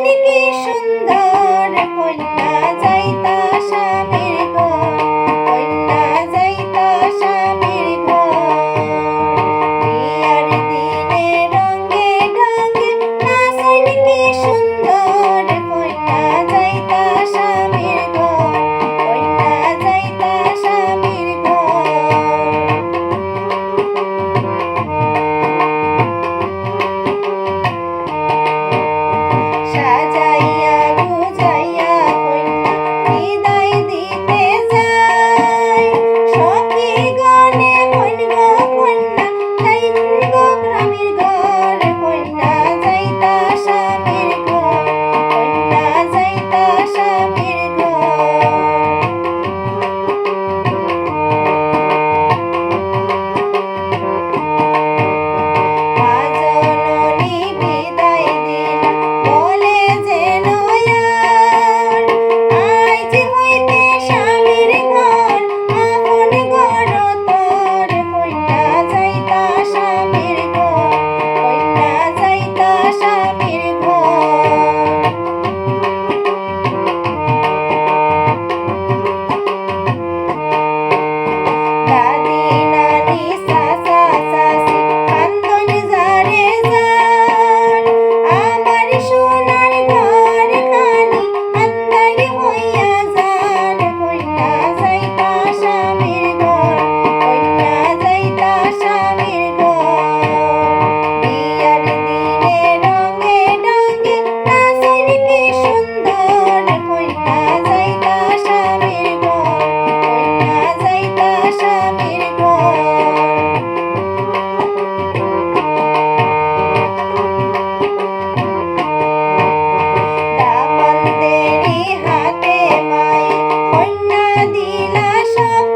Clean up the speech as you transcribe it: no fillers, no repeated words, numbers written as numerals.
কি সুন্দর কন্যা যাইতা স্বামীর ঘর, কন্যা যাইতা স্বামীর ঘর। বিয়ার দিনে রঙে ঢঙে নাচেন কি সুন্দর কন্যা যাইতা স্বামীর ঘর, কন্যা যাইতা স্বামীর ঘর। সাজাইয়া গুজাইয়া কন্যা বিদায় দিতে যায়, সখী গণে হইন গো কন্যা যাইন গো গ্রামের ঘর, কন্যা যাইতা স্বামীর ঘর, কন্যা যাইতা স্বামীর ঘর। মা জননী বিদায় দিলা বলে যেন আর, আজ হইতে স্বামীর ঘর আপন ঘর তোর, কন্যা যাইতা স্বামীর ঘর, কন্যা যাইতা স্বামীর ঘর। দাদি নানি চাচা চাচি কান্দন যারে যার, আমার সোনার ঘর খানি আন্ধার হইয়া যার, কন্যা যাইতা স্বামীর ঘর, কন্যা যাইতা স্বামীর ঘর। বিয়ার দিনে রঙে ঢঙে নাচেন কি সুন্দর কন্যা যাইতা স্বামীর ঘর, কন্যা যাইতা স্বামীর ঘর। দামানদেরই হাতে মায়ে কন্যা দিলা সব